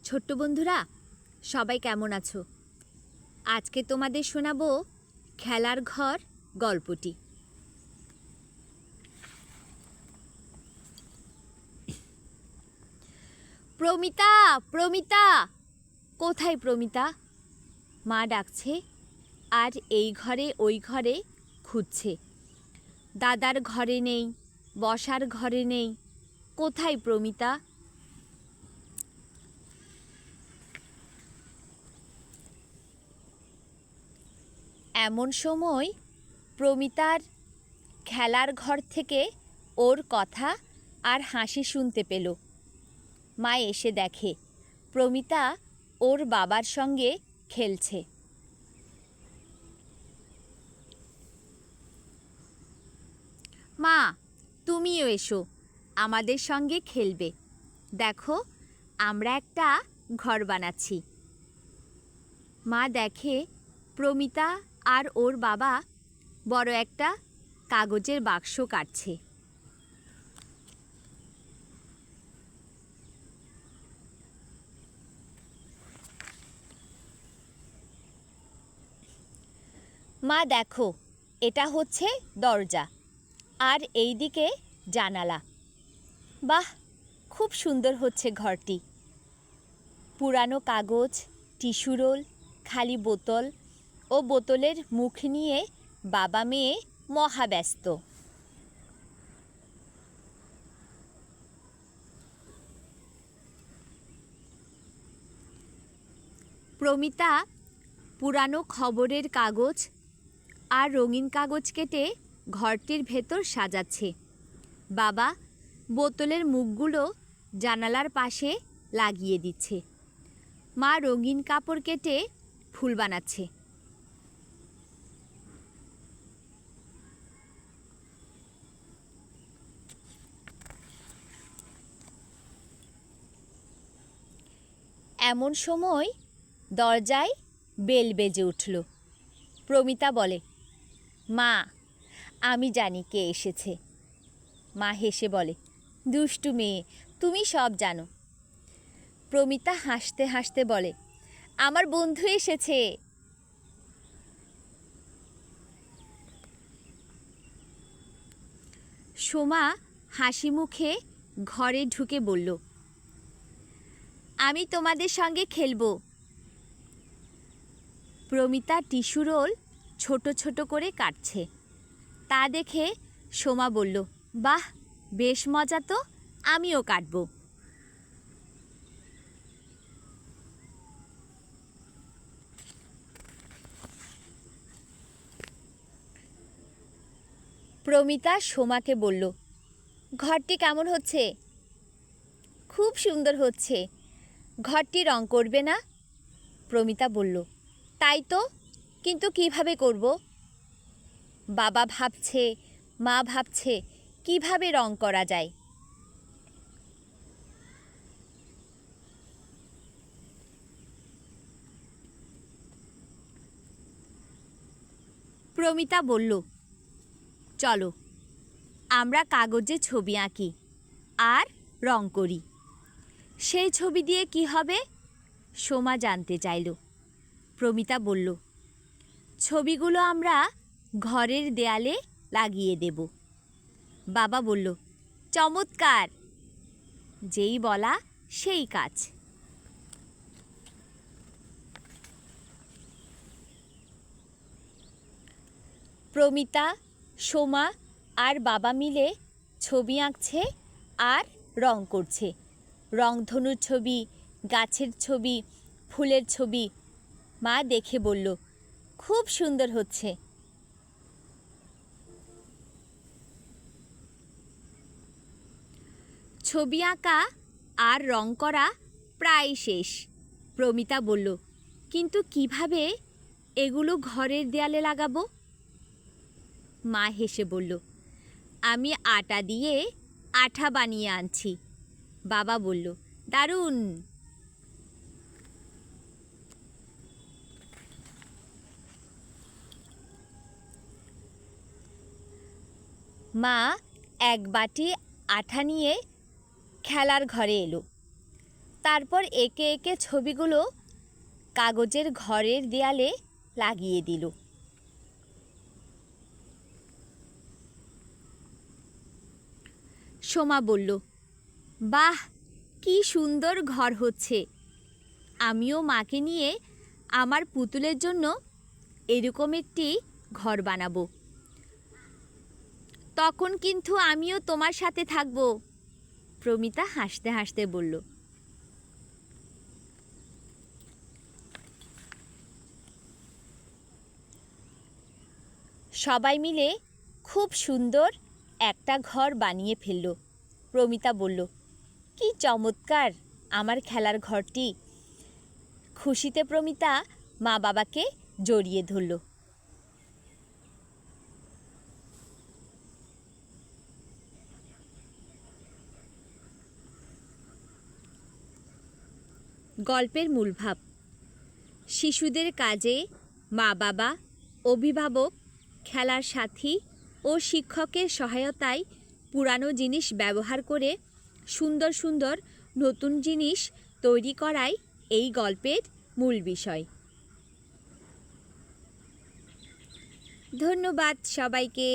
ছোট্ট বন্ধুরা, সবাই কেমন আছো? আজকে তোমাদের শোনাবো খেলার ঘর গল্পটি। প্রমিতা, প্রমিতা, কোথায় প্রমিতা? মা ডাকছে আর এই ঘরে ওই ঘরে খুঁজছে। দাদার ঘরে নেই, বসার ঘরে নেই। কোথায় প্রমিতা? এমন সময় প্রমিতার খেলার ঘর থেকে ওর কথা আর হাসি শুনতে পেল। মা এসে দেখে প্রমিতা ওর বাবার সঙ্গে খেলছে। মা, তুমিও এসো, আমাদের সঙ্গে খেলবে। দেখো, আমরা একটা ঘর বানাচ্ছি। মা দেখে প্রমিতা আর ওর বাবা বড় একটা কাগজের বাক্স কাটছে। মা দেখো, এটা হচ্ছে দরজা আর এই দিকে জানালা। বাহ, খুব সুন্দর হচ্ছে ঘরটি। পুরানো কাগজ, টিস্যু রোল, খালি বোতল ও বোতলের মুখ নিয়ে বাবা মেয়ে মহাব্যস্ত। প্রমিতা পুরানো খবরের কাগজ আর রঙিন কাগজ কেটে ঘরটির ভেতর সাজাচ্ছে। বাবা বোতলের মুখগুলো জানালার পাশে লাগিয়ে দিচ্ছে। মা রঙিন কাপড় কেটে ফুল বানাচ্ছে। এমন সময় দরজায় বেল বেজে উঠল। প্রমিতা বলে, মা, আমি জানি কে এসেছে। মা হেসে বলে, দুষ্টু মেয়ে, তুমি সব জানো। প্রমিতা হাসতে হাসতে বলে, আমার বন্ধু এসেছে। সোমা হাসি মুখে ঘরে ঢুকে বলল, আমি তোমাদের সঙ্গে খেলবো। প্রমিতা টিস্যু রোল ছোট ছোট করে কাটছে। তা দেখে সোমা বলল, বাহ, বেশ মজা তো, আমিও কাটবো। প্রমিতা সোমাকে বলল, ঘরটি কেমন হচ্ছে? খুব সুন্দর হচ্ছে। ঘরটি রং করবে না? প্রমিতা বলল, তাই তো, কিন্তু কিভাবে করব? বাবা ভাবছে, মা ভাবছে, কিভাবে রং করা যায়। প্রমিতা বলল, চলো আমরা কাগজে ছবি আঁকি আর রং করি। সেই ছবি দিয়ে কি হবে? সোমা জানতে চাইল। প্রমিতা বলল, ছবিগুলো আমরা ঘরের দেয়ালে লাগিয়ে দেব। বাবা বলল, চমৎকার। যেই বলা সেই কাজ। প্রমিতা, সোমা আর বাবা মিলে ছবি আঁকছে আর রং করছে। রংধনুর ছবি, গাছের ছবি, ফুলের ছবি। মা দেখে বলল, খুব সুন্দর হচ্ছে। ছবি আঁকা আর রং করা প্রায় শেষ। প্রমিতা বলল, কিন্তু কিভাবে এগুলো ঘরের দেয়ালে লাগাবো? মা হেসে বলল, আমি আটা দিয়ে আঠা বানিয়ে আনছি। বাবা বলল, দারুণ। মা এক বাটি আঠা নিয়ে খেলার ঘরে এলো। তারপর একে একে ছবিগুলো কাগজের ঘরের দেয়ালে লাগিয়ে দিল। সোমা বলল, বাহ, কি সুন্দর ঘর হচ্ছে। আমিও মাকে নিয়ে আমার পুতুলের জন্য এরকম একটি ঘর বানাবো। তখন কিন্তু আমিও তোমার সাথে থাকব, প্রমিতা হাসতে হাসতে বলল। সবাই মিলে খুব সুন্দর একটা ঘর বানিয়ে ফেলল। প্রমিতা বলল, কি চমৎকার আমার খেলার ঘরটি। খুশিতে প্রমিতা মা বাবাকে জড়িয়ে ধরল। গল্পের মূল ভাব: শিশুদের কাজে মা বাবা, অভিভাবক, খেলার সাথী ও শিক্ষকের সহায়তায় পুরানো জিনিস ব্যবহার করে সুন্দর সুন্দর নতুন জিনিস তৈরি করাই এই গল্পের মূল বিষয়। ধন্যবাদ সবাইকে।